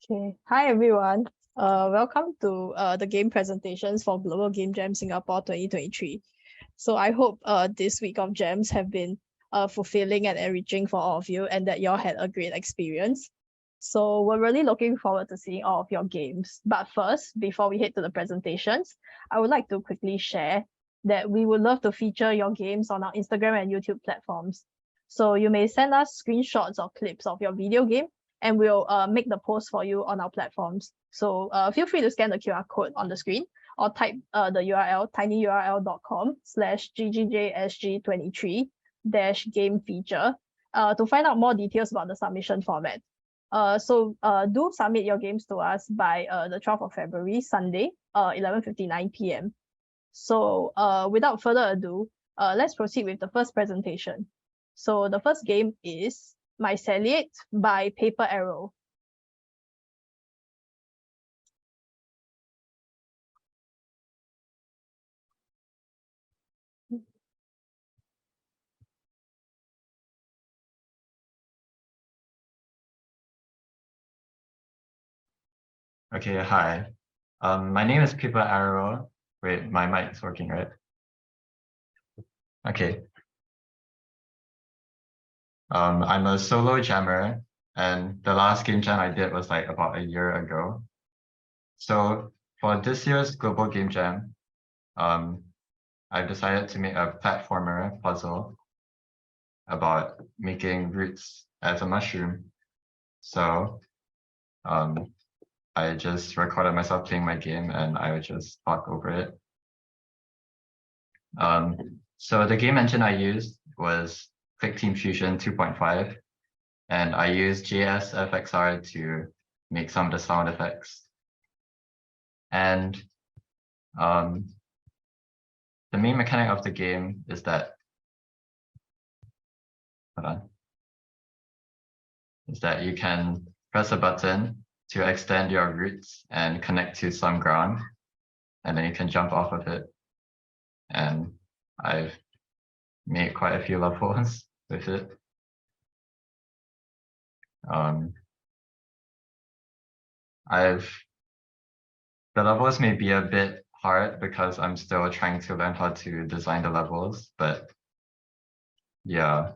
Okay, hi everyone. Welcome to the game presentations for Global Game Jam Singapore 2023. So I hope this week of jams have been fulfilling and enriching for all of you, and that y'all had a great experience. So we're really looking forward to seeing all of your games. But first, before we head to the presentations, I would like to quickly share that we would love to feature your games on our Instagram and YouTube platforms. So you may send us screenshots or clips of your video game, and we'll make the post for you on our platforms. So feel free to scan the QR code on the screen or type the URL tinyurl.com/GGJ SG23-game feature to find out more details about the submission format. So do submit your games to us by the 12th of February, Sunday, 11:59 p.m. So without further ado, let's proceed with the first presentation. So the first game is Mycelliate by paperarrow. Okay, hi. My name is paperarrow. Wait, my mic's working, right? Okay. I'm a solo jammer, and the last game jam I did was like about a year ago. So for this year's Global Game Jam, I've decided to make a platformer puzzle about making roots as a mushroom. So I just recorded myself playing my game and I would just talk over it. So the game engine I used was QuickTeam Fusion 2.5, and I used JSFXR to make some of the sound effects. And the main mechanic of the game is that, you can press a button to extend your roots and connect to some ground, and then you can jump off of it. And I've made quite a few levels with it. The levels may be a bit hard because I'm still trying to learn how to design the levels, but yeah.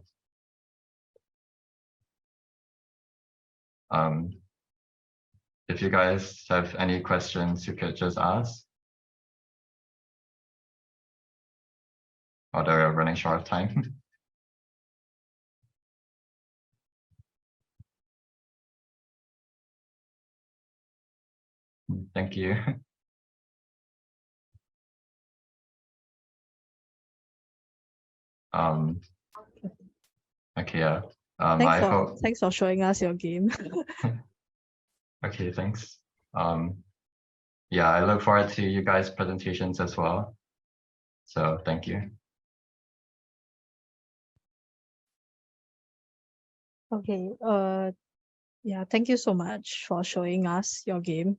If you guys have any questions, you could just ask. Although we're running short of time. Thank you. Okay, yeah. Thanks for showing us your game. Okay, thanks. Yeah, I look forward to you guys' presentations as well. So thank you. Okay, yeah, thank you so much for showing us your game.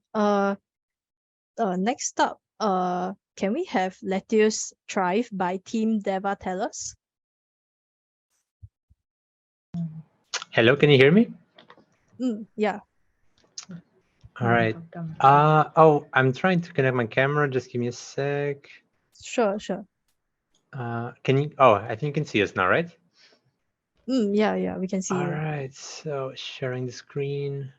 Next up, can we have Let-tuce Thrive by Team Deva tell us? Hello, can you hear me? Yeah. All right. Oh, I'm trying to connect my camera. Just give me a sec. Sure. Can you? Oh, I think you can see us now, right? Yeah, we can see you. All right. So sharing the screen.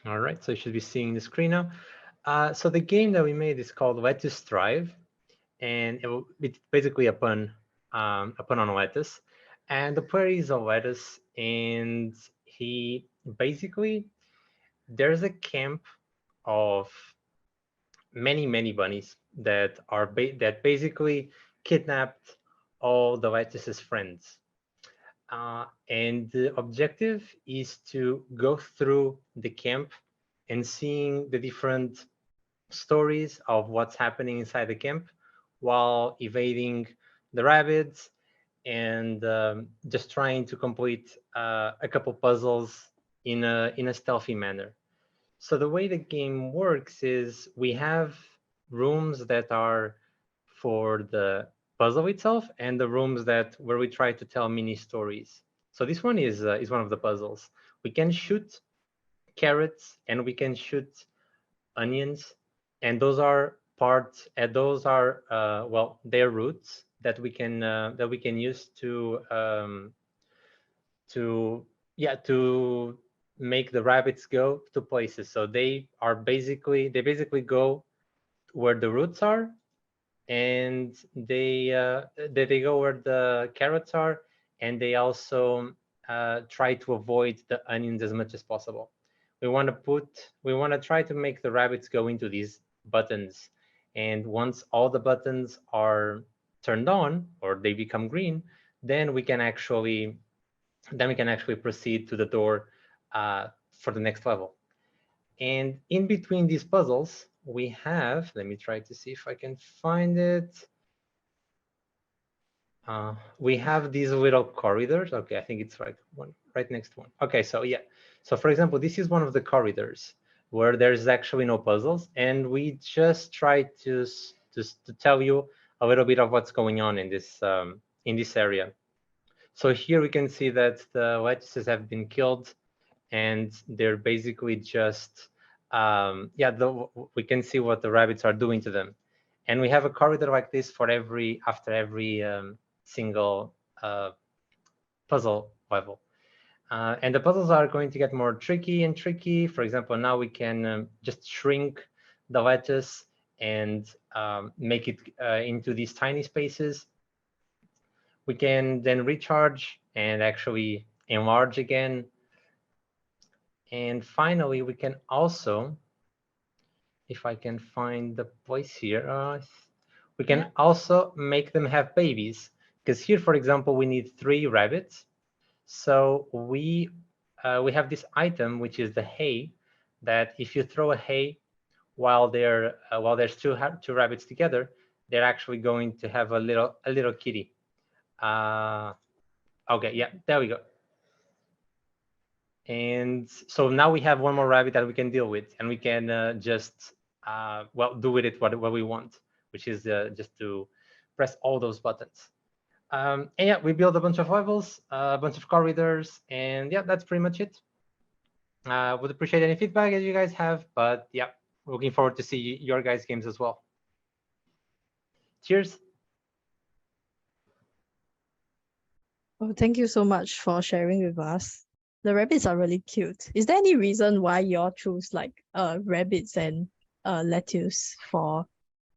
All right. So you should be seeing the screen now. So the game that we made is called Let-tuce Thrive, and it's basically a pun on lettuce. And the player is a lettuce, and he basically, there's a camp of many bunnies that are that basically kidnapped all the lettuce's friends. And the objective is to go through the camp and seeing the different stories of what's happening inside the camp while evading the rabbits and just trying to complete a couple puzzles in a stealthy manner. So the way the game works is we have rooms that are for the puzzle itself and the rooms where we try to tell mini stories. So this one is one of the puzzles. We can shoot carrots and we can shoot onions, and those are parts. And those are well, they're roots that we can use to make the rabbits go to places. So they basically go where the roots are, and they go where the carrots are, and they also try to avoid the onions as much as possible. We want to try to make the rabbits go into these buttons, and once all the buttons are turned on or they become green, then we can actually proceed to the door for the next level. And in between these puzzles, we have, let me try to see if I can find it. We have these little corridors. Okay, I think it's right next one. Okay, so yeah. So for example, this is one of the corridors where there's actually no puzzles, and we just try to tell you a little bit of what's going on in this area. So here we can see that the lettuces have been killed, and they're basically just we can see what the rabbits are doing to them. And we have a corridor like this for after every single puzzle level. And the puzzles are going to get more tricky and tricky. For example, now we can just shrink the lettuce and make it into these tiny spaces. We can then recharge and actually enlarge again. And finally, we can also, if I can find the place here, we can also make them have babies. Because here, for example, we need 3 rabbits. So we have this item, which is the hay, that if you throw a hay while there's two rabbits together, they're actually going to have a little kitty. Okay, yeah, there we go. And so now we have one more rabbit that we can deal with, and we can just do with it what we want, which is just to press all those buttons. And yeah, we build a bunch of levels, a bunch of corridors, and yeah, that's pretty much it. Would appreciate any feedback that you guys have, but yeah, looking forward to see your guys' games as well. Cheers. Oh, thank you so much for sharing with us. The rabbits are really cute. Is there any reason why you all choose like rabbits and lettuce for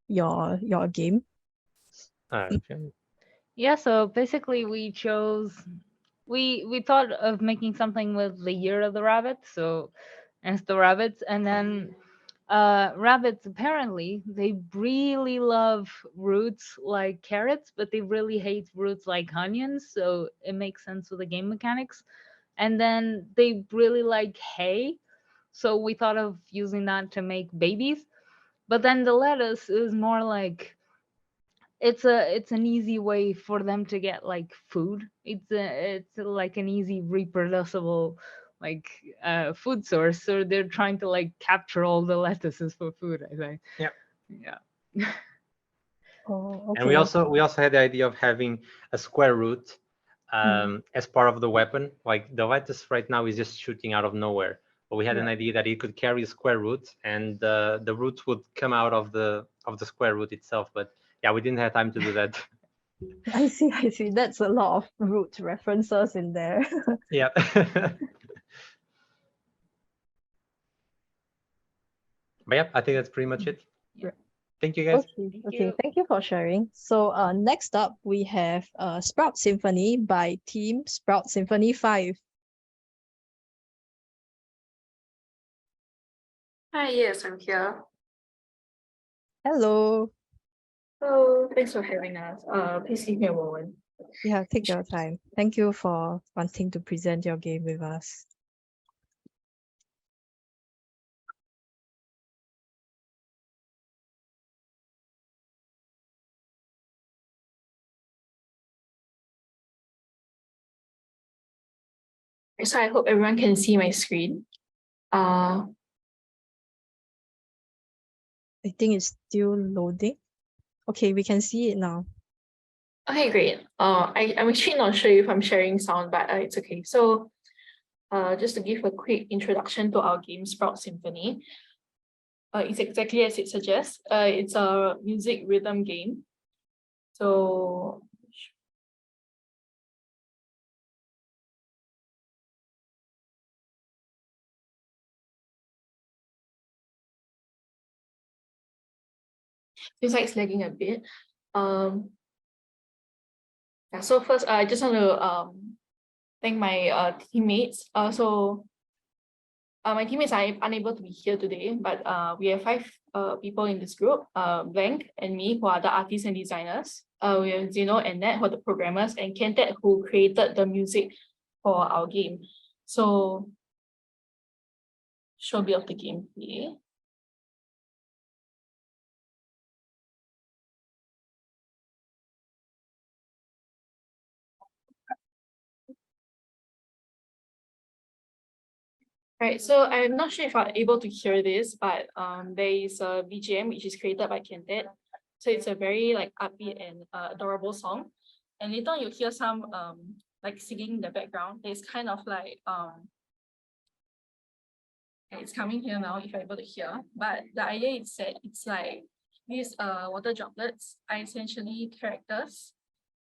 your game? Yeah, so basically we thought of making something with the year of the rabbit, so as the rabbits, and then rabbits apparently they really love roots like carrots, but they really hate roots like onions, so it makes sense with the game mechanics. And then they really like hay, so we thought of using that to make babies. But then the lettuce is more like it's an easy way for them to get like food. It's like an easy reproducible like food source, so they're trying to like capture all the lettuces for food, I think. Yeah. Oh, okay. And we also had the idea of having a square root as part of the weapon. Like the lettuce right now is just shooting out of nowhere, but we had an idea that it could carry a square root, and the roots would come out of the square root itself. But yeah, we didn't have time to do that. I see. That's a lot of root references in there. Yeah. But yeah, I think that's pretty much it. Yeah. Thank you, guys. Okay. Thank you for sharing. So next up we have StRoot Symphony by Team StRoot Symphony 5. Hi, yes, I'm here. Hello. Oh, thanks for having us. Please give me a moment. Yeah, take your time. Thank you for wanting to present your game with us. So I hope everyone can see my screen. I think it's still loading. Okay, we can see it now. Okay, great. I'm actually not sure if I'm sharing sound, but it's okay. So, just to give a quick introduction to our game, StRoot Symphony. It's exactly as it suggests. It's a music rhythm game. So, seems like it's lagging a bit. Yeah, so first, I just want to thank my teammates. My teammates are unable to be here today, but we have 5 people in this group, Blank and me, who are the artists and designers. We have Zeno and Nat, who are the programmers, and Kentet, who created the music for our game. So, show a bit of the gameplay. Right, so I'm not sure if I'm able to hear this, but there is a BGM which is created by Kentet. So it's a very like upbeat and adorable song. And later on you hear some like singing in the background. It's kind of like it's coming here now if you're able to hear. But the idea is that it's like these water droplets are essentially characters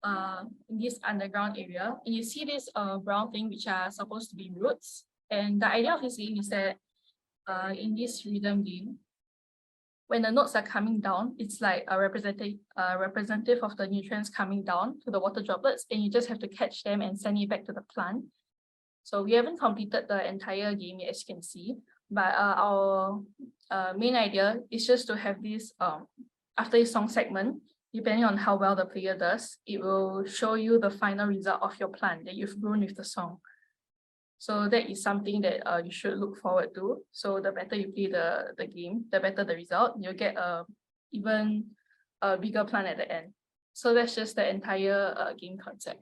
in this underground area. And you see this brown thing which are supposed to be roots. And the idea of this game is that in this rhythm game, when the notes are coming down, it's like a representative of the nutrients coming down to the water droplets, and you just have to catch them and send it back to the plant. So we haven't completed the entire game yet, as you can see, but our main idea is just to have this, after this song segment, depending on how well the player does, it will show you the final result of your plant that you've grown with the song. So that is something that you should look forward to. So the better you play the game, the better the result. You'll get a even bigger plant at the end. So that's just the entire game concept.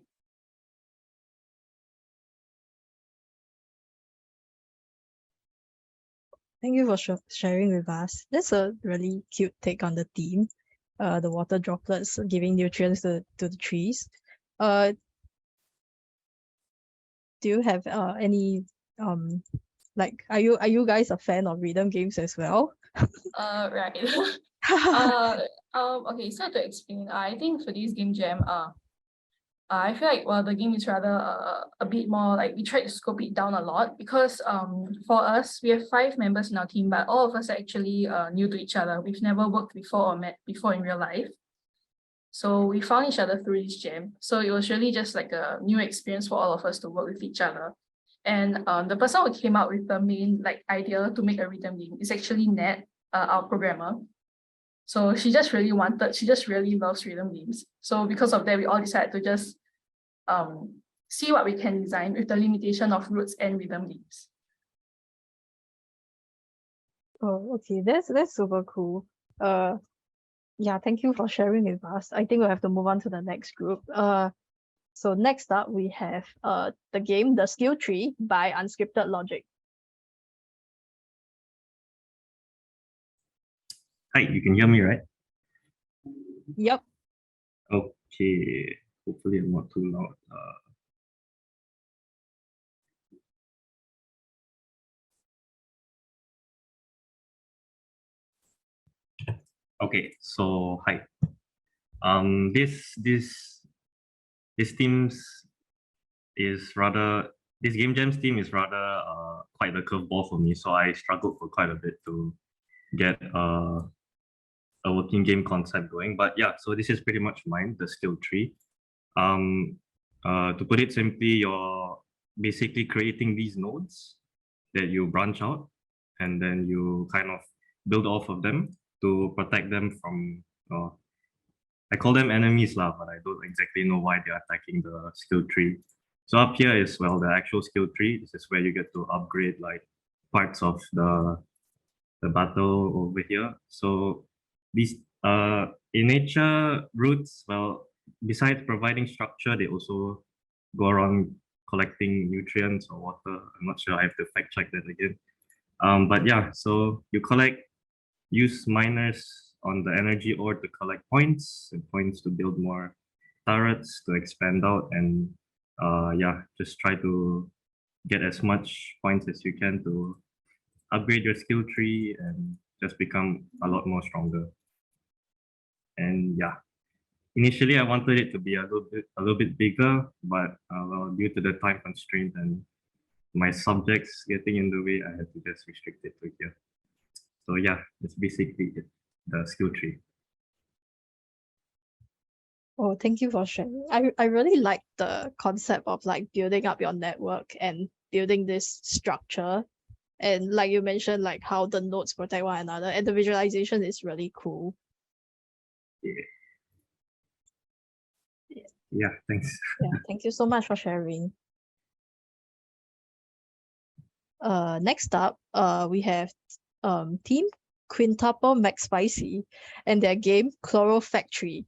Thank you for sharing with us. That's a really cute take on the theme. The water droplets giving nutrients to the trees. Do you have any like are you guys a fan of rhythm games as well? Right. Okay, so to explain, I think for this game jam, I feel like the game is rather a bit more like we tried to scope it down a lot because for us we have 5 members in our team, but all of us are actually new to each other. We've never worked before or met before in real life. So we found each other through this jam. So it was really just like a new experience for all of us to work with each other. And the person who came up with the main like idea to make a rhythm game is actually Nat, our programmer. So she just really loves rhythm games. So because of that, we all decided to just see what we can design with the limitation of roots and rhythm games. Oh, okay, that's super cool. Yeah, thank you for sharing with us. I think we'll have to move on to the next group. So next up we have the game The Skill Tree by Unscripted Logic. Hi, you can hear me, right? Yep. Okay, hopefully I'm not too loud. Okay, so hi. This game jam's team is rather quite the curveball for me. So I struggled for quite a bit to get a working game concept going. But yeah, so this is pretty much mine, the skill tree. To put it simply, you're basically creating these nodes that you branch out, and then you kind of build off of them to protect them from, I call them enemies lah, but I don't exactly know why they're attacking the skill tree. So up here is, well, the actual skill tree. This is where you get to upgrade like parts of the battle over here. So these in nature, roots, well, besides providing structure, they also go around collecting nutrients or water. I'm not sure, I have to fact check that again. But yeah, so you use miners on the energy ore to collect points, and points to build more turrets to expand out and yeah, just try to get as much points as you can to upgrade your skill tree and just become a lot more stronger. And yeah, initially I wanted it to be a little bit bigger, but well, due to the time constraint and my subjects getting in the way, I had to just restrict it to here. So yeah, that's basically it, the skill tree. Oh, thank you for sharing. I really like the concept of like building up your network and building this structure. And like you mentioned, like how the nodes protect one another, and the visualization is really cool. Yeah, thanks. Yeah, thank you so much for sharing. Next up, we have Team Quintuple McSpicy and their game ChloroFactree.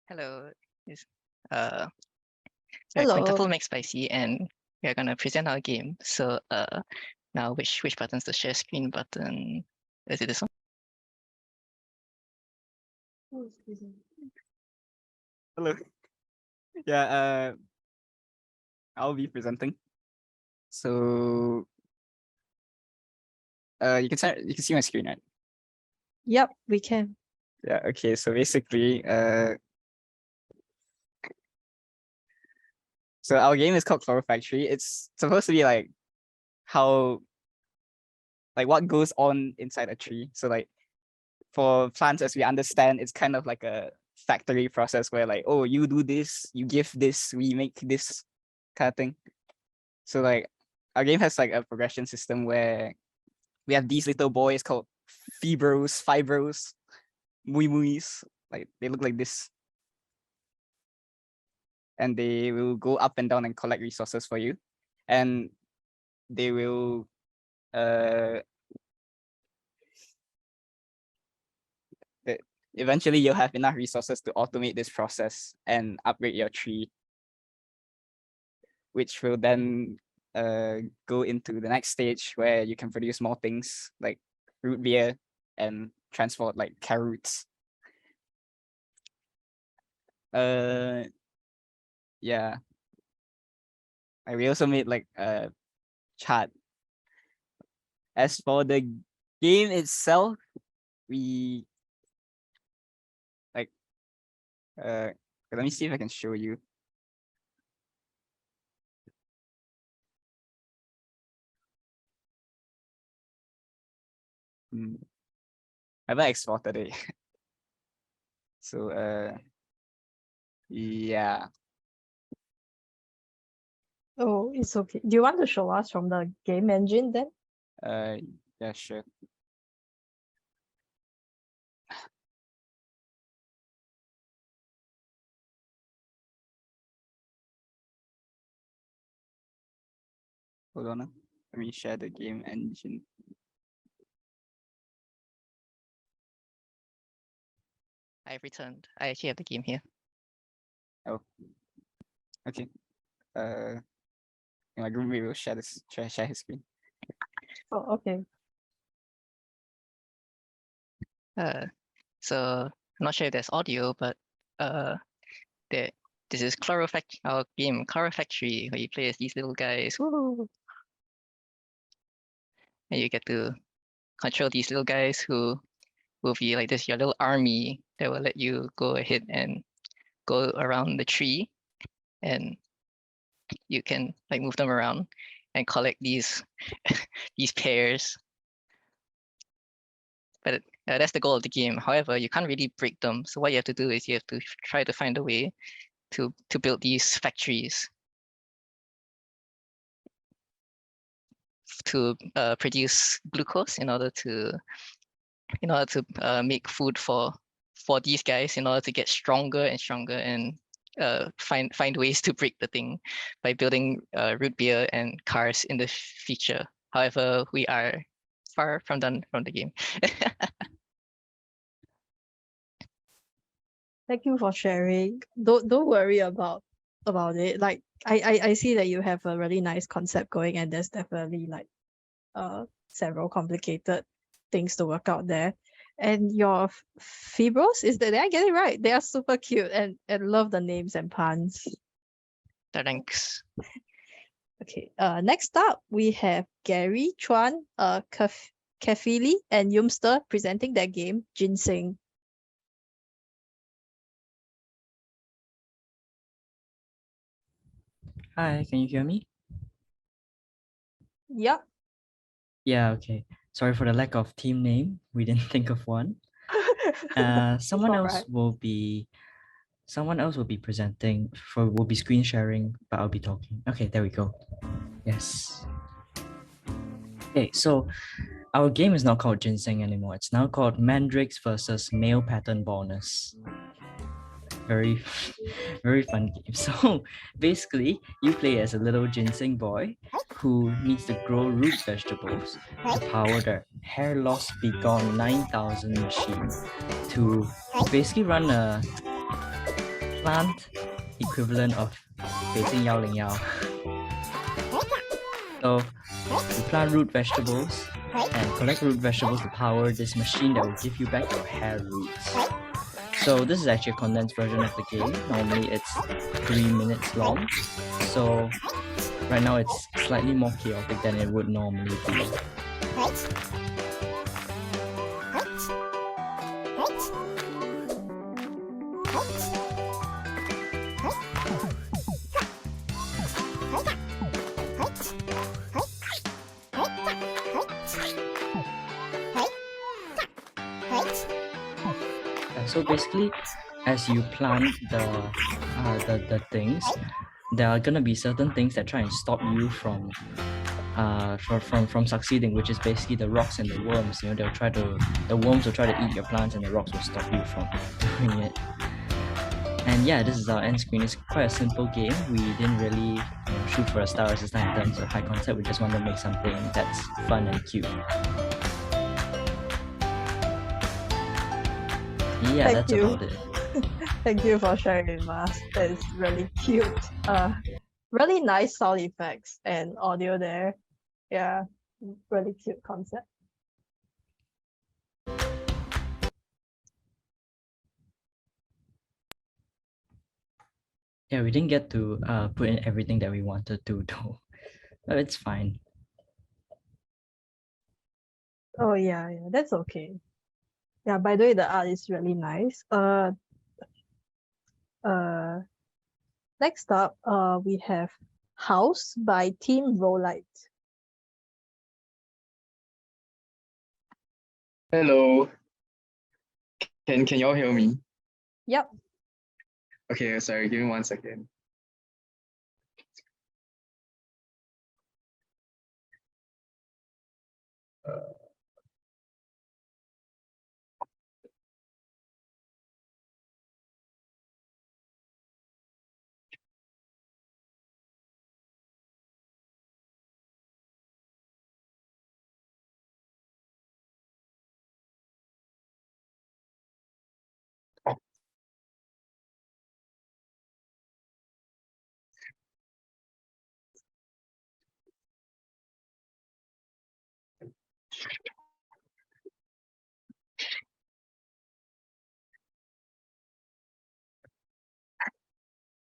Hello. Hello. Quintuple McSpicy, and we are gonna present our game. So now which button's the share screen button? Is it this one? Hello. Yeah, I'll be presenting. So you can see my screen, right? Yep, we can. Yeah, okay. So basically, so our game is called ChloroFactree. It's supposed to be like what goes on inside a tree. So like for plants, as we understand, it's kind of like a factory process where like, oh, you do this, you give this, we make this kind of thing. So like our game has like a progression system where we have these little boys called fibros, muis, like they look like this. And they will go up and down and collect resources for you. And they will eventually you'll have enough resources to automate this process and upgrade your tree, which will then go into the next stage where you can produce more things like root beer and transport like carrots. Yeah. And we also made like a chart. As for the game itself, we like let me see if I can show you. I haven't exported it. So yeah. Oh, it's okay. Do you want to show us from the game engine then? Yeah, sure. Hold on. Let me share the game engine. I've returned. I actually have the game here. Oh, okay. My roommate will share his screen. Oh, okay. So I'm not sure if there's audio, but this is our game ChloroFactree, where you play as these little guys. Woo! And you get to control these little guys who will be like this, your little army that will let you go ahead and go around the tree, and you can like move them around and collect these these pairs. But that's the goal of the game. However, you can't really break them. So what you have to do is you have to try to find a way to build these factories to produce glucose in order to make food for these guys, in order to get stronger and stronger and find ways to break the thing by building root beer and cars in the future. However, we are far from done from the game. Thank you for sharing. Don't worry about it. Like I see that you have a really nice concept going, and there's definitely like several complicated things to work out there. And your Fibros, did I get it right? They are super cute and love the names and puns. Thanks. Okay, next up we have Gary, Chuan, Kefiili, and Yoomzster presenting their game, Ginseng. Hi, can you hear me? Yep. Yeah, okay. Sorry for the lack of team name. We didn't think of one. Someone else will be presenting, will be screen sharing, but I'll be talking. Okay, there we go. Yes. Okay, so our game is not called Ginseng anymore. It's now called Mandrakes versus Male Pattern Baldness. Very, very fun game. So basically, you play as a little ginseng boy who needs to grow root vegetables to power the hair loss begone 9000 machine to basically run a plant equivalent of Beijing Yao Ling Yao. So you plant root vegetables and collect root vegetables to power this machine that will give you back your hair roots. So this is actually a condensed version of the game. Normally it's 3 minutes long. So right now it's slightly more chaotic than it would normally be. So basically, as you plant the things, there are gonna be certain things that try and stop you from succeeding, which is basically the rocks and the worms. You know, the worms will try to eat your plants, and the rocks will stop you from doing it. And yeah, this is our end screen. It's quite a simple game. We didn't really shoot for a star system in terms of high concept. We just wanted to make something that's fun and cute. Yeah, that's about it. Thank you for sharing with us. That is really cute. Really nice sound effects and audio there. Yeah, really cute concept. Yeah, we didn't get to put in everything that we wanted to do, but it's fine. Oh yeah, that's okay. Yeah, by the way, the art is really nice. Next up, we have House by Team Rollite. Hello. Can y'all hear me? Yep. Okay, sorry, give me 1 second.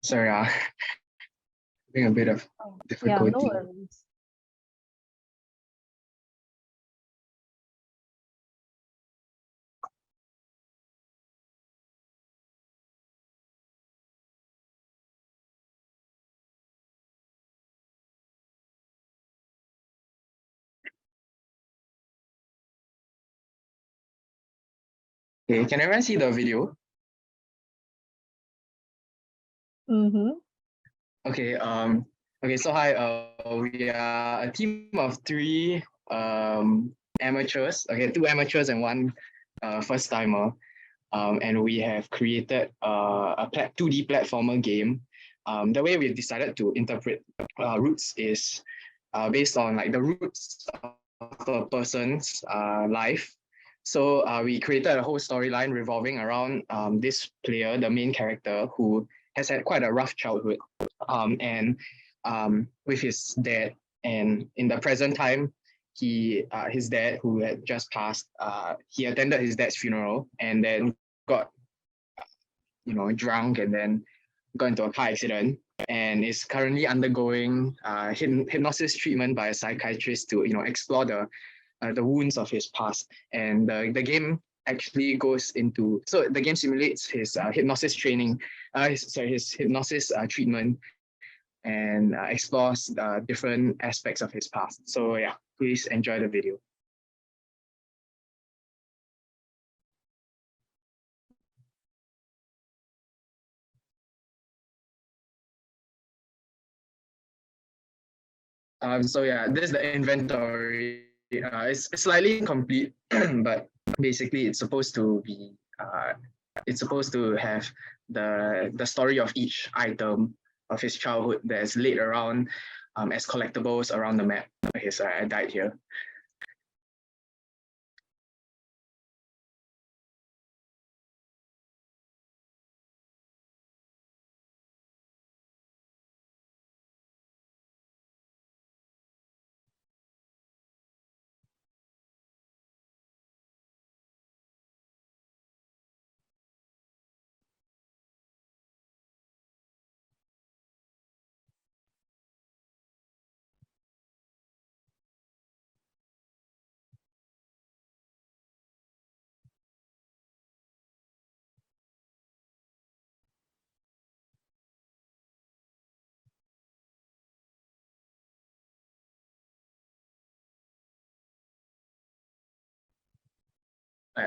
Sorry, having a bit of difficulty. Yeah, no worries. Okay, can everyone see the video? Mm-hmm. Okay, okay, so hi, we are a team of 3 amateurs, okay, 2 amateurs and 1 first timer. And we have created a 2D platformer game. The way we've decided to interpret roots is based on like the roots of a person's life. So we created a whole storyline revolving around this player, the main character, who has had quite a rough childhood, and with his dad. And in the present time, his dad, who had just passed, he attended his dad's funeral and then got drunk and then got into a car accident and is currently undergoing hypnosis treatment by a psychiatrist to explore the wounds of his past. And the game actually goes into, so the game simulates his hypnosis training, his hypnosis treatment, and explores different aspects of his past. So yeah, please enjoy the video. So yeah, this is the inventory. It's slightly incomplete, but basically it's supposed to be it's supposed to have the story of each item of his childhood that's laid around as collectibles around the map. Okay, so I died here.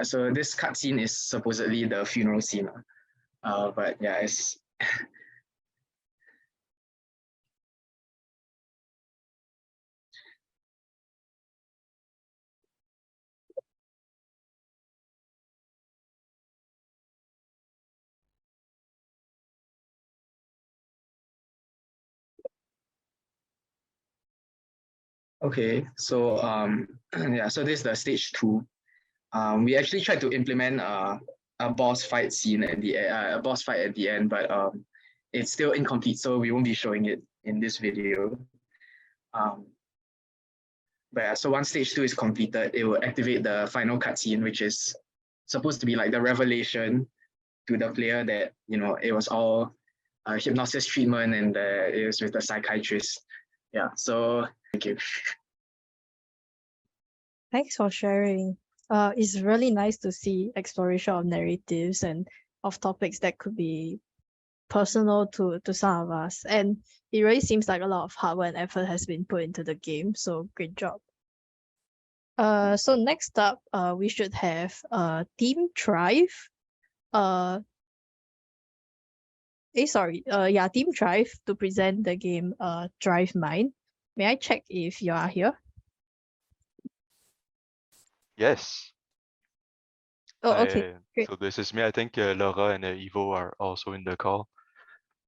So this cutscene is supposedly the funeral scene, but yeah, it's okay. So yeah, so this is the stage 2. We actually tried to implement a boss fight scene at the end, but it's still incomplete, so we won't be showing it in this video. But yeah, so once stage 2 is completed, it will activate the final cutscene, which is supposed to be like the revelation to the player that it was all hypnosis treatment and it was with the psychiatrist. Yeah, so thank you. Thanks for sharing. It's really nice to see exploration of narratives and of topics that could be personal to some of us. And it really seems like a lot of hard work and effort has been put into the game. So great job. So next up, we should have Team Thrive. Team Thrive to present the game Drive Mine. May I check if you are here? Yes. Oh, okay, great. So this is me. I think Laura and Ivo are also in the call.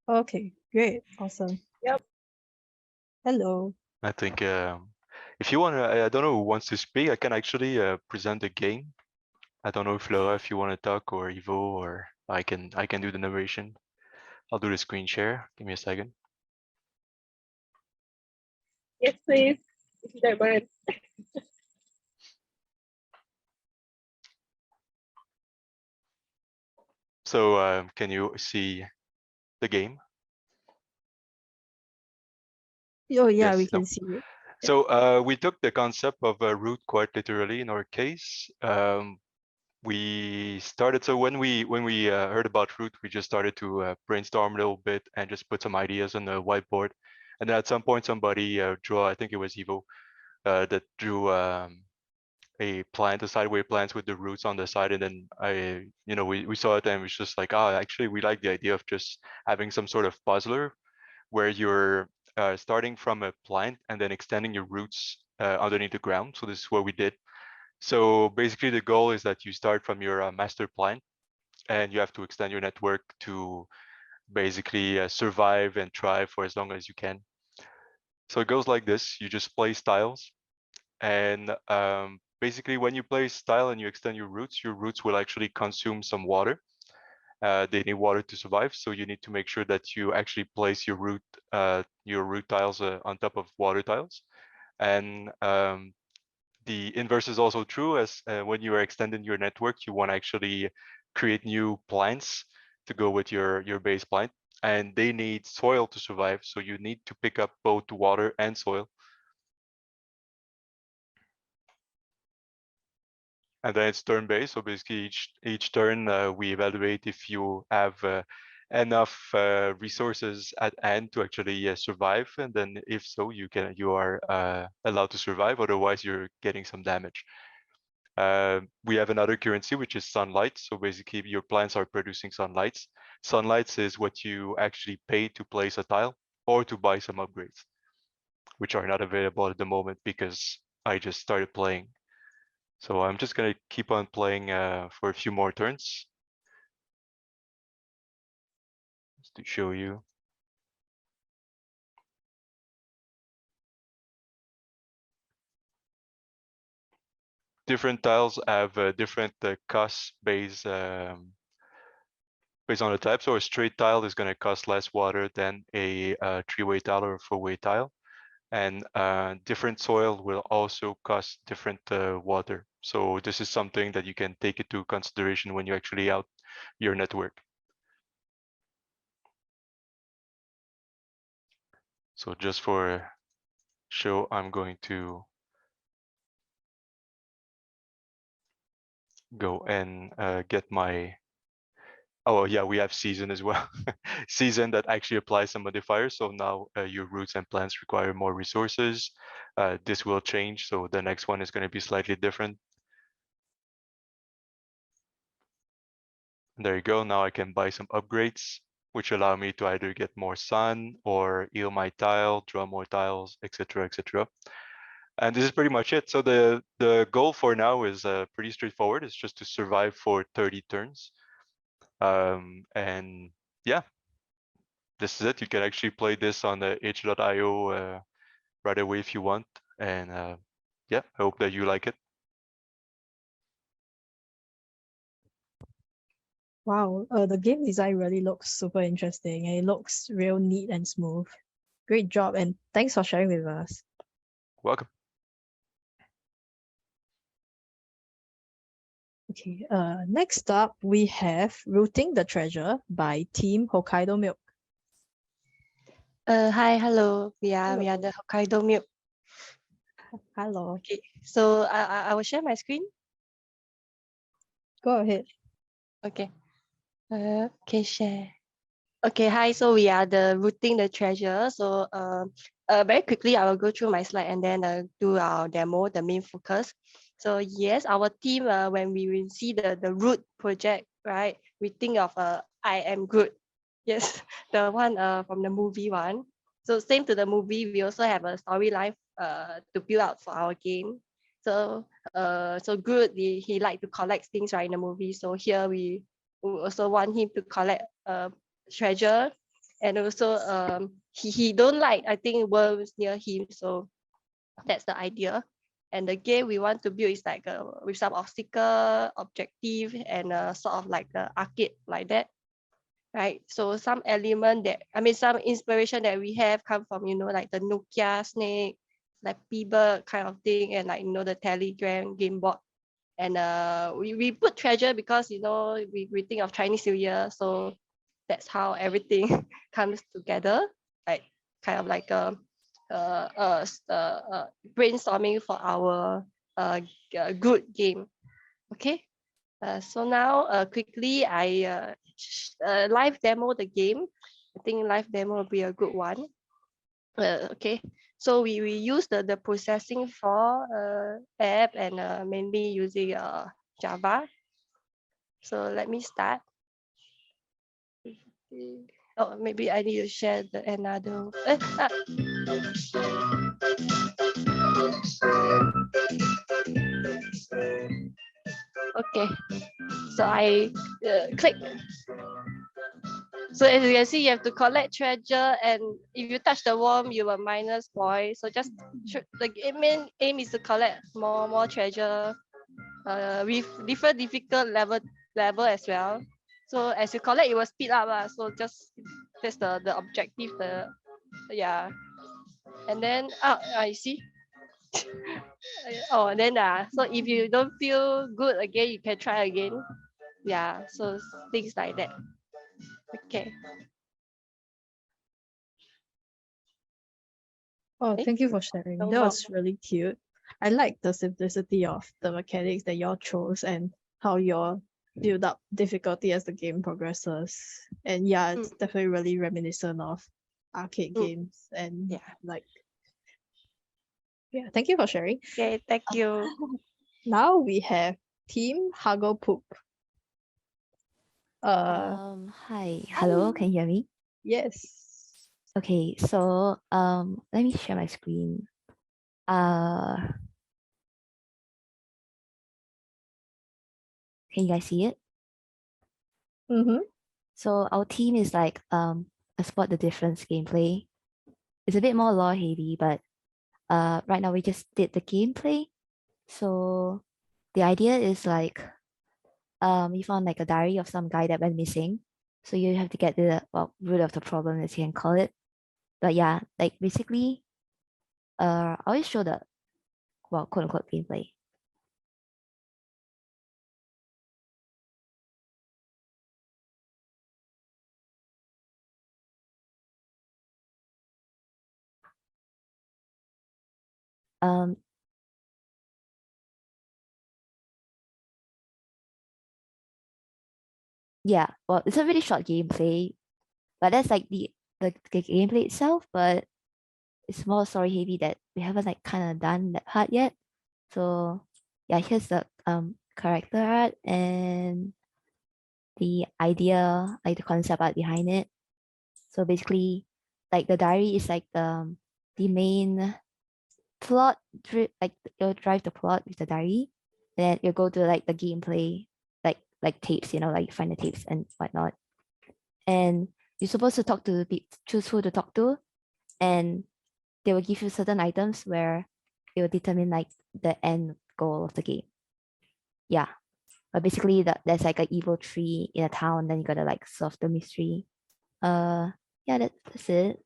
Okay, great, awesome. Yep. Hello. I think if you want to, I don't know who wants to speak. I can actually present the game. I don't know if Laura, if you want to talk, or Ivo, or I can do the narration. I'll do the screen share. Give me a second. Yes, please. Go ahead. So can you see the game? Oh yeah, Yes, we no. can see it. So we took the concept of a root quite literally in our case. We started, so when we heard about root, we just started to brainstorm a little bit and just put some ideas on the whiteboard. And then at some point somebody drew, I think it was Ivo, that drew a plant, a sideway plant with the roots on the side. And then we saw it and it was just like, actually we like the idea of just having some sort of puzzler where you're starting from a plant and then extending your roots underneath the ground. So this is what we did. So basically the goal is that you start from your master plant and you have to extend your network to basically survive and thrive for as long as you can. So it goes like this: you just place tiles, and basically when you place tile and you extend your roots will actually consume some water. They need water to survive, so you need to make sure that you actually place your root tiles on top of water tiles. And the inverse is also true, as when you are extending your network, you want to actually create new plants to go with your base plant, and they need soil to survive. So you need to pick up both water and soil. And then it's turn-based. So basically, each turn we evaluate if you have enough resources at hand to actually survive, and then if so, you are allowed to survive. Otherwise, you're getting some damage. We have another currency, which is sunlight. So basically, your plants are producing sunlights. Sunlights is what you actually pay to place a tile or to buy some upgrades, which are not available at the moment because I just started playing. So I'm just gonna keep on playing for a few more turns. Just to show you. Different tiles have different costs based on the type. So a straight tile is going to cost less water than a three-way tile or a four-way tile. And different soil will also cost different water. So this is something that you can take into consideration when you actually out your network. So just for show, I'm going to go and get my, oh yeah, we have season as well. Season that actually applies some modifiers. So now your roots and plants require more resources. This will change. So the next one is going to be slightly different. There you go. Now I can buy some upgrades, which allow me to either get more sun or heal my tile, draw more tiles, etc., etc. And this is pretty much it. So the goal for now is pretty straightforward. It's just to survive for 30 turns. And yeah, this is it. You can actually play this on the itch.io right away if you want. And yeah, I hope that you like it. Wow, the game design really looks super interesting and it looks real neat and smooth. Great job, and thanks for sharing with us. Welcome. Okay, next up we have Rooting the Treasure by Team Hokkaido Milk. Hi, hello. We are Hello. the Hokkaido Milk. Hello. Okay, so I will share my screen. Go ahead. Okay. Okay, share. Okay, hi. So we are the Rooting the Treasure. So very quickly I will go through my slide and then do our demo, the main focus. So yes, our team when we see the root project, right? We think of I am Groot. Yes, the one from the movie one. So same to the movie, we also have a storyline to build out for our game. So so Groot, he like to collect things right in the movie. So here we also want him to collect treasure, and also he don't like, I think, worms near him. So that's the idea. And the game we want to build is like with some obstacle, objective, and sort of like the arcade like that, right? So some element that, I mean, some inspiration that we have come from, you know, like the Nokia snake, like P-Bird kind of thing, and like, you know, the Telegram game board. And we put treasure because, you know, we think of Chinese New Year. So that's how everything comes together, like kind of like a brainstorming for our good game. Okay. So now quickly I live demo the game. I think live demo will be a good one. Okay, so we use the processing for app and mainly using Java. So let me start. Oh, maybe I need to share the another. Okay, so I click. So as you can see, you have to collect treasure, and if you touch the worm, you will minus points. So just the main aim is to collect more treasure with different difficult level as well. So as you collect, it will speed up. So just that's the objective. Yeah. And then I see. Oh, then so if you don't feel good again, you can try again. Yeah, so things like that. Okay. Oh, Eh, thank you for sharing. no That more. was really cute. I like the simplicity of the mechanics that y'all chose and how y'all build up difficulty as the game progresses. And yeah, it's definitely really reminiscent of arcade games and Yeah. like yeah, thank you for sharing. Okay, thank you. Now we have Team Hugglepoop. Hi, hello, can you hear me? Yes. Okay, so let me share my screen. Can you guys see it? Mm-hmm. So our team is like a spot the difference gameplay. It's a bit more lore heavy, but right now we just did the gameplay. So the idea is like we found like a diary of some guy that went missing. So you have to get the root of the problem, as you can call it. But yeah, like basically, I always show the quote unquote gameplay. Um, yeah, well, it's a really short gameplay, but that's like the gameplay itself, but it's more story heavy that we haven't like kind of done that part yet. So yeah, here's the character art and the idea, like the concept art behind it. So basically, like the diary is like the main plot, like you'll drive the plot with the diary, then you go to like the gameplay, like tapes, you know, like find the tapes and whatnot. And you're supposed to talk to the people, choose who to talk to, and they will give you certain items where it will determine like the end goal of the game. Yeah. But basically there's like an evil tree in a town, then you gotta like solve the mystery. Yeah, that's it.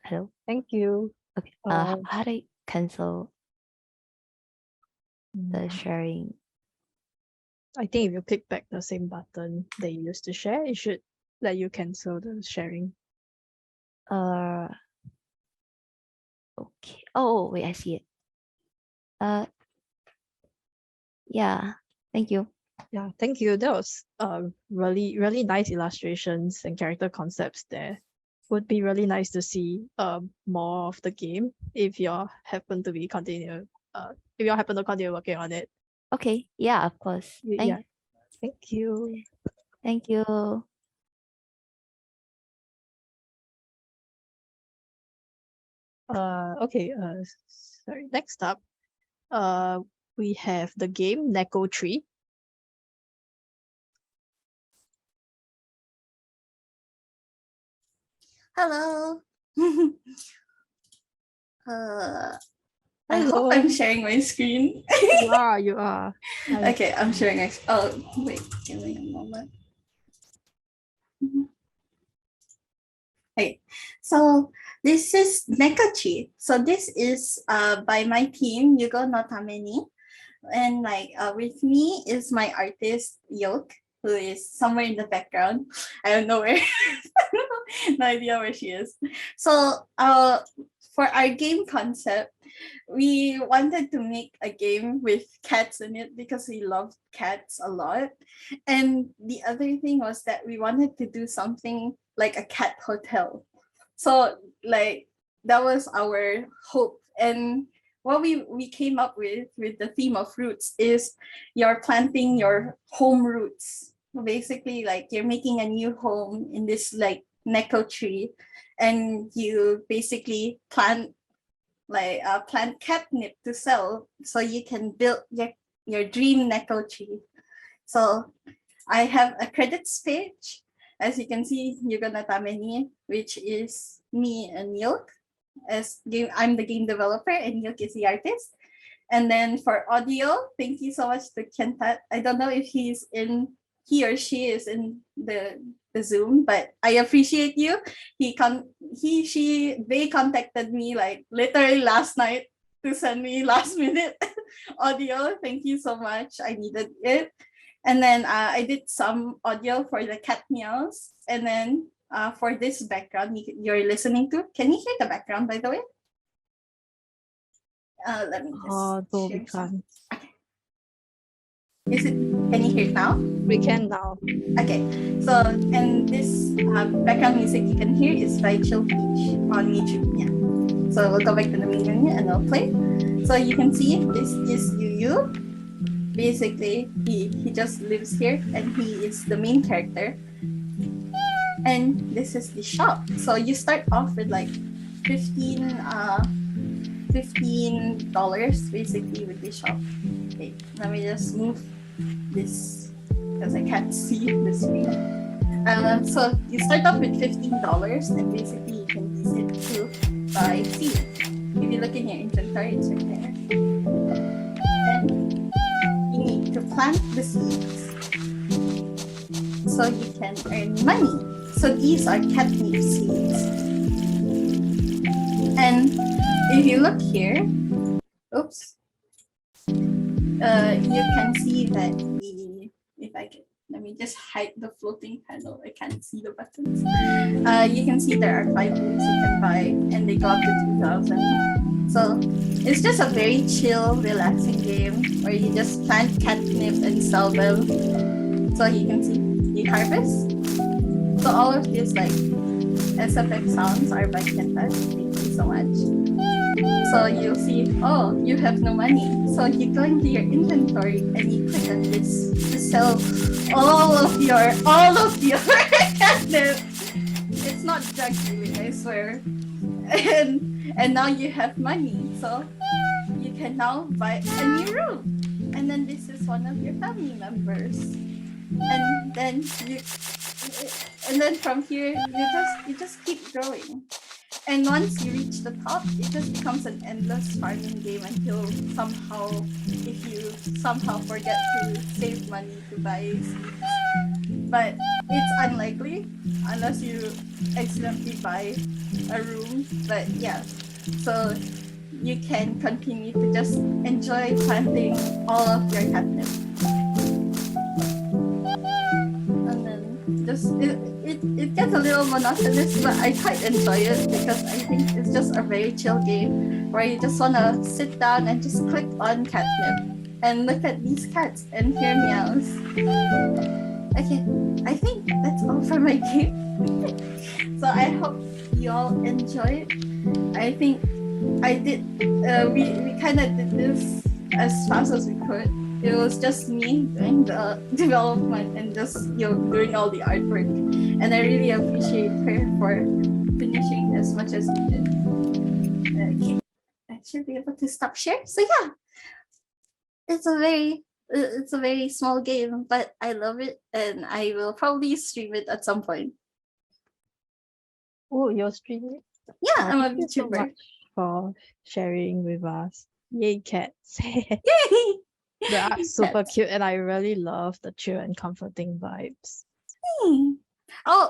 Hello? Thank you. Okay. How do I cancel the sharing? I think if you click back the same button that you used to share, it should let you cancel the sharing. Okay. Oh, wait, I see it. Yeah, thank you. Yeah, thank you. That was really, really nice illustrations and character concepts there. Would be really nice to see more of the game if you happen to continue working on it. Okay, yeah, of course. Yeah. Thank you. Thank you. Okay, sorry. Next up, we have the game NekoTree. Hello. I hope I'm sharing my screen. You are. Okay, I'm sharing my oh wait, give me a moment. Okay, so this is NekoTree. So this is by my team, Yugonotameni. And like with me is my artist Yoke, who is somewhere in the background. I don't know where. No idea where she is. So for our game concept, we wanted to make a game with cats in it because we love cats a lot. And the other thing was that we wanted to do something like a cat hotel. So like that was our hope. And what we came up with the theme of roots is you're planting your home roots. Basically, like you're making a new home in this like NekoTree, and you basically plant catnip to sell so you can build your dream NekoTree. So I have a credits page. As you can see, Yugonotameni, which is me and Yoke. I'm the game developer and Yoke is the artist. And then for audio, thank you so much to Kentat. I don't know if he or she is in the the Zoom, but I appreciate you. They contacted me like literally last night to send me last minute audio. Thank you so much. I needed it. And then I did some audio for the cat meows. And then for this background you're listening to, can you hear the background by the way? Let me just we share some. can't. Can you hear it now? We can now. Okay, so and this background music you can hear is by Chill Peach on YouTube. Yeah. So we'll go back to the main menu and we'll play. So you can see this is Yu. Basically, he just lives here and he is the main character. And this is the shop. So you start off with like $15 basically with the shop. Okay, let me just move this because I can't see the screen. So you start off with $15 and basically you can use it to buy seed. If you look in your inventory, it's right there. And you need to plant the seeds so you can earn money. So these are catnip seeds. And if you look here, oops, you can see that if I can, let me just hide the floating panel. I can't see the buttons. You can see there are 5 books you can buy, and they go up to 2,000. So it's just a very chill, relaxing game where you just plant catnip and sell them. So you can see you harvest. So all of these like SFX sounds are by Kenta. Thank you so much. So you'll see, oh, you have no money. So you go into your inventory and you click on this to sell all of your catnip. It's not drug dealing, I swear. And now you have money. So you can now buy a new room. And then this is one of your family members. And then from here you just keep growing. And once you reach the top, it just becomes an endless farming game until if you somehow forget to save money to buy seeds. But it's unlikely unless you accidentally buy a room. But yeah, so you can continue to just enjoy planting all of your catnip. And then it gets a little monotonous, but I quite enjoy it because I think it's just a very chill game where you just want to sit down and just click on catnip and look at these cats and hear meows. Okay, I think that's all for my game. So I hope you all enjoy it. I think I did, we kind of did this as fast as we could. It was just me doing the development and just doing all the artwork. And I really appreciate her for finishing as much as we did. Okay, I should be able to stop share. So yeah, it's a very small game, but I love it and I will probably stream it at some point. Oh, you're streaming? Yeah, I'm a Thank you so VTuber. much for sharing with us. Yay, cats. Yay! They are super Cats. cute and I really love the chill and comforting vibes. Oh,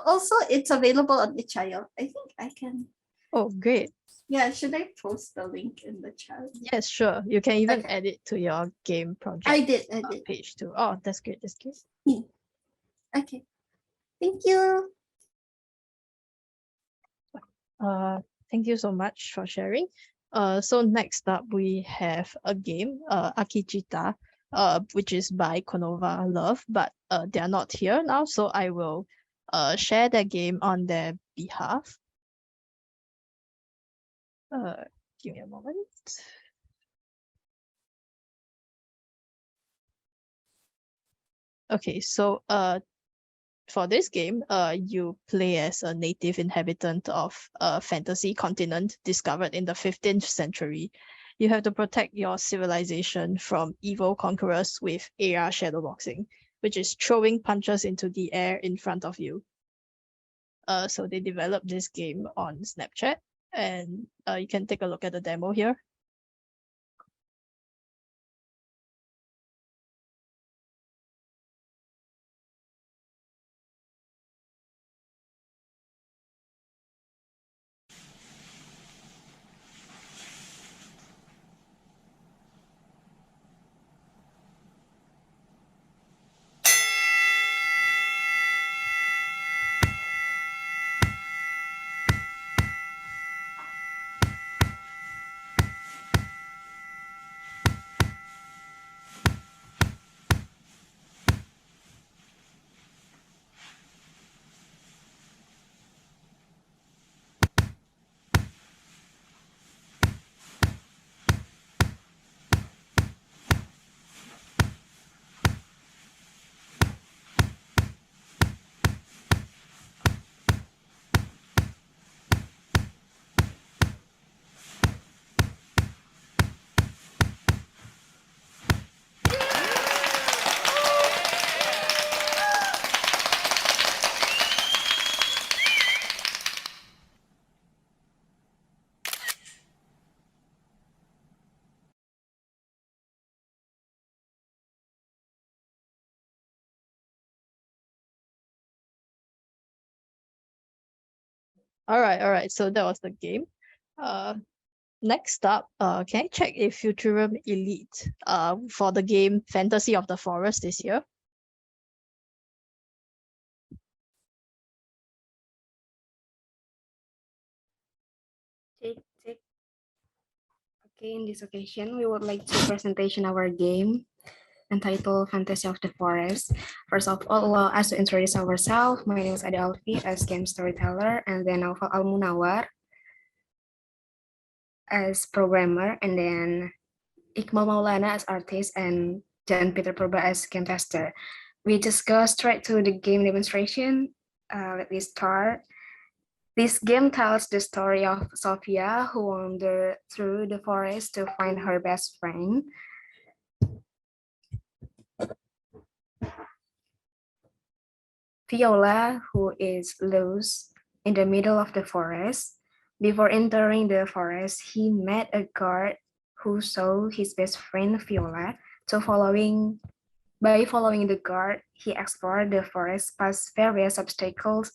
also it's available on itch.io. I think I can. Oh, great. Yeah, should I post the link in the chat? Yes, sure. You can even Okay. add it to your game project I did. page too. Oh, that's great. That's great. Okay. Thank you. Thank you so much for sharing. So next up we have a game, Akecheta, which is by konovalove, but they are not here now, so I will share the game on their behalf. Give me a moment. Okay, so for this game, you play as a native inhabitant of a fantasy continent discovered in the 15th century. You have to protect your civilization from evil conquerors with AR shadowboxing, which is throwing punches into the air in front of you. So they developed this game on Snapchat, and you can take a look at the demo here. All right. So that was the game. Next up, can I check if Futurum Elite for the game Fantasy of the Forest this year? Check. Okay, in this occasion, we would like to presentation our game entitled Fantasy of the Forest. First of all, allow us to introduce ourselves. My name is Ade Alfi as game storyteller, and then Naufal Al-Munawar as programmer, and then Iqbal Maulana as artist, and Jan Peter Purba as game tester. We just go straight to the game demonstration. Let me start. This game tells the story of Sophia, who wandered through the forest to find her best friend. Viola, who is lost in the middle of the forest. Before entering the forest, he met a guard who saw his best friend Viola. By following the guard, he explored the forest past various obstacles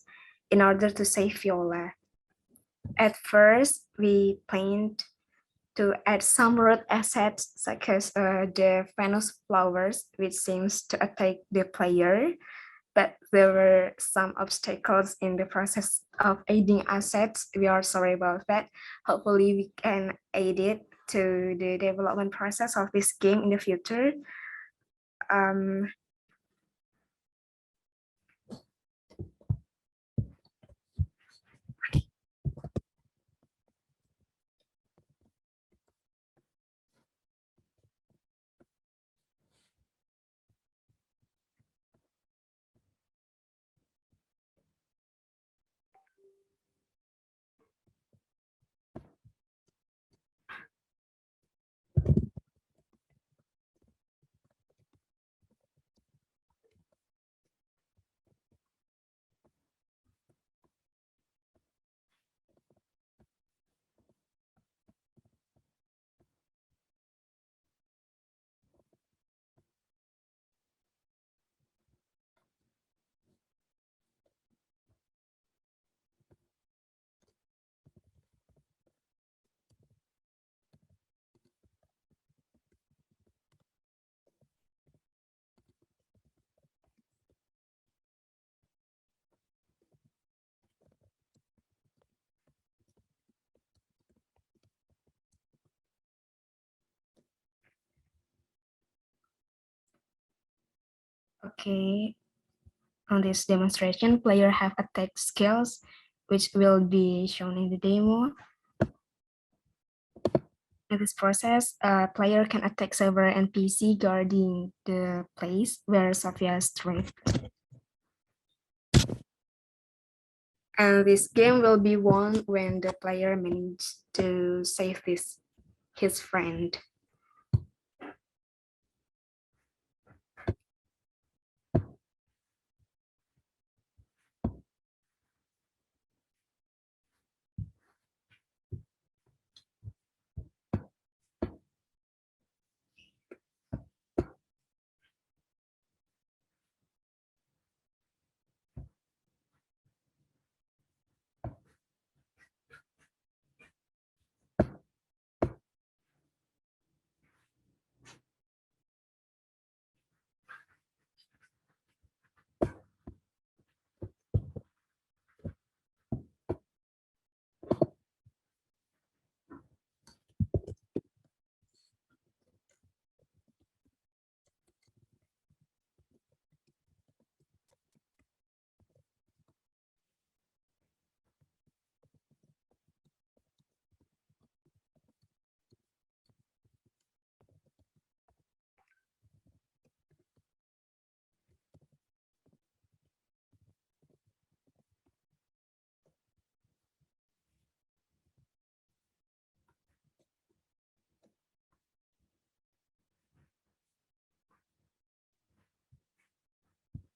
in order to save Viola. At first, we planned to add some root assets such as the Venus flowers, which seems to attack the player, but there were some obstacles in the process of adding assets. We are sorry about that. Hopefully we can add it to the development process of this game in the future. Okay, on this demonstration, player have attack skills, which will be shown in the demo. In this process, a player can attack several NPC guarding the place where Sophia strayed. And this game will be won when the player manages to save his friend.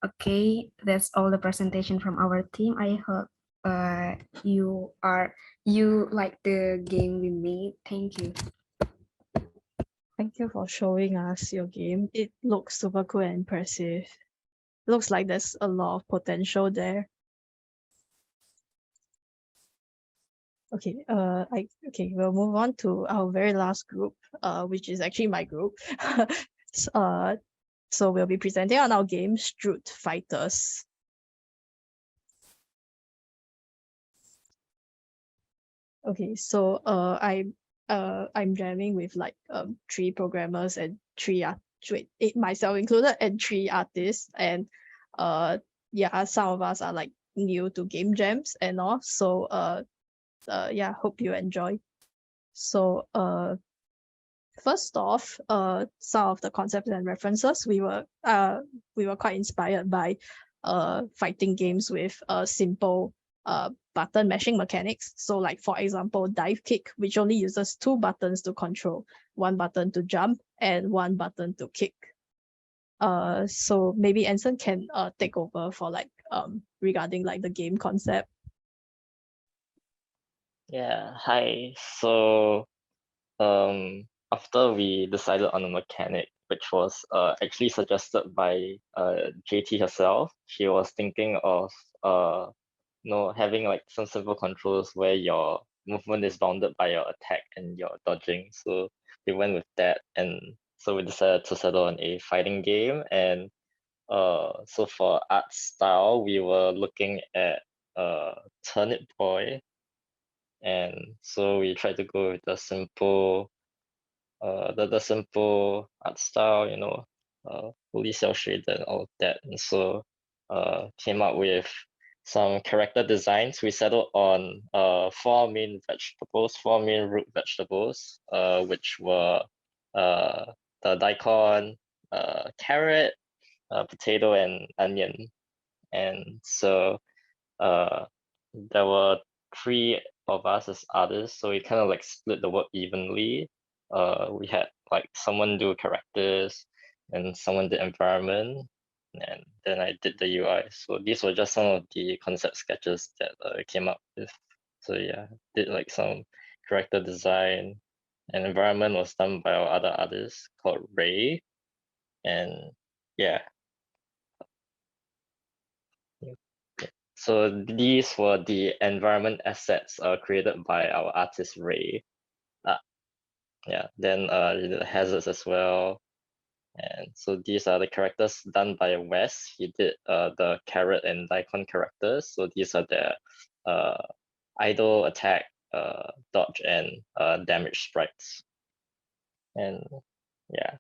Okay, that's all the presentation from our team. I hope you like the game we made. Thank you. Thank you for showing us your game. It looks super cool and impressive. Looks like there's a lot of potential there. Okay, we'll move on to our very last group, which is actually my group. So we'll be presenting on our game, StRoot Fighters. Okay, so I'm jamming with like 3 programmers and 3 myself included, and 3 artists, and yeah, some of us are like new to game jams and all. So yeah, hope you enjoy. So first off, some of the concepts and references, we were quite inspired by fighting games with simple button mashing mechanics. So like, for example, dive kick, which only uses 2 buttons to control, 1 button to jump and 1 button to kick. So maybe Anson can take over for like regarding like the game concept. Yeah, hi. So after we decided on a mechanic, which was actually suggested by JT herself, she was thinking of having like some simple controls where your movement is bounded by your attack and your dodging. So we went with that, and so we decided to settle on a fighting game. And so for art style, we were looking at Turnip Boy, and so we tried to go with the simple the simple art style, fully cell shaded and all of that. And so came up with some character designs. We settled on 4 main vegetables, 4 main root vegetables, which were the daikon, carrot, potato, and onion. And so there were 3 of us as artists, so we kind of like split the work evenly. We had like someone do characters and someone did environment, and then I did the UI. So these were just some of the concept sketches that I came up with. So yeah, did like some character design, and environment was done by our other artist called Ray. And yeah. So these were the environment assets created by our artist Ray. Yeah, then he did hazards as well. And so these are the characters done by Wes. He did the carrot and daikon characters. So these are the idle, attack, dodge, and damage sprites. And yeah.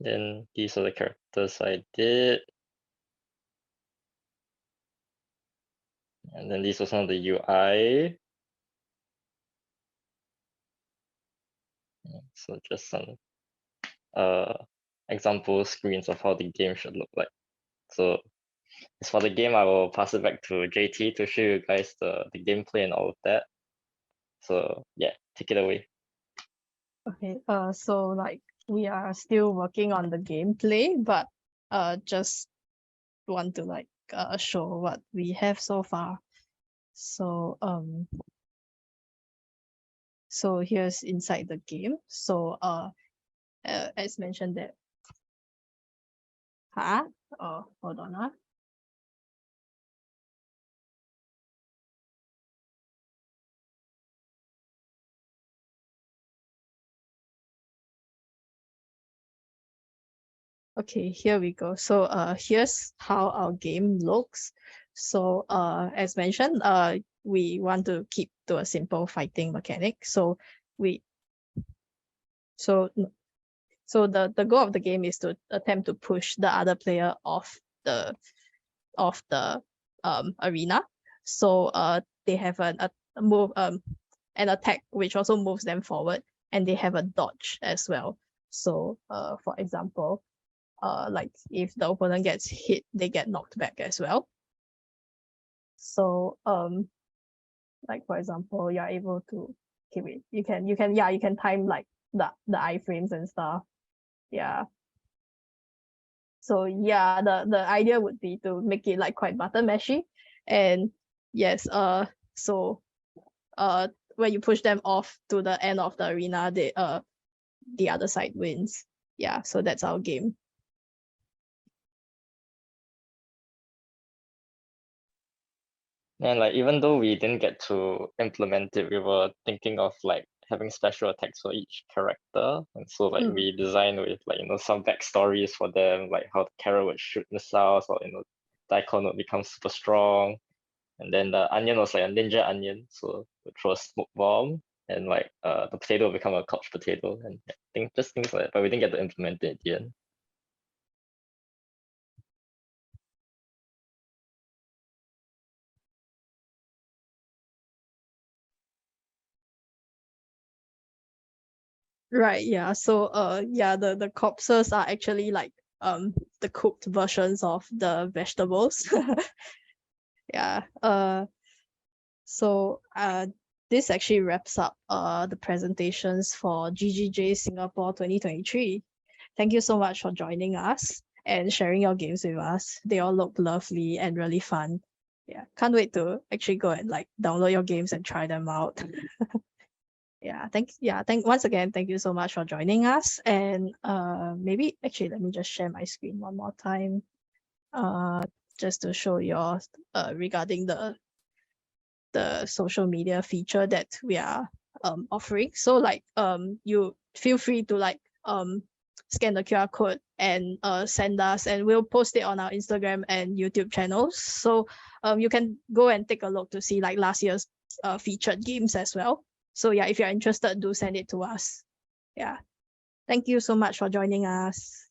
Then these are the characters I did. And then these were some of the UI. So just some example screens of how the game should look like. So as for the game, I will pass it back to JT to show you guys the gameplay and all of that. So yeah, take it away. Okay, so like we are still working on the gameplay, but just want to like show what we have so far. So so here's inside the game. So as mentioned that hold on. Okay, here we go. So here's how our game looks. So as mentioned, we want to keep to a simple fighting mechanic. So the goal of the game is to attempt to push the other player off the arena. So they have an attack which also moves them forward, and they have a dodge as well. So for example, like if the opponent gets hit, they get knocked back as well. So like for example, you're able to you can time like the iframes and stuff. Yeah. So yeah, the idea would be to make it like quite button mashy. And yes, so when you push them off to the end of the arena, the other side wins. Yeah, so that's our game. And like even though we didn't get to implement it, we were thinking of like having special attacks for each character. And so like we designed with like, some backstories for them, like how the carrot would shoot missiles, or daikon would become super strong. And then the onion was like a ninja onion, so would throw a smoke bomb, and like the potato would become a couch potato, and just things like that. But we didn't get to implement it at the end. Right, yeah. So yeah, the corpses are actually like the cooked versions of the vegetables. Yeah. So this actually wraps up the presentations for GGJ Singapore 2023. Thank you so much for joining us and sharing your games with us. They all look lovely and really fun. Yeah, can't wait to actually go and like download your games and try them out. Once again, thank you so much for joining us. And maybe actually let me just share my screen one more time. Just to show you all regarding the social media feature that we are offering. So like you feel free to like scan the QR code and send us, and we'll post it on our Instagram and YouTube channels. So you can go and take a look to see like last year's featured games as well. So yeah, if you're interested, do send it to us. Yeah. Thank you so much for joining us.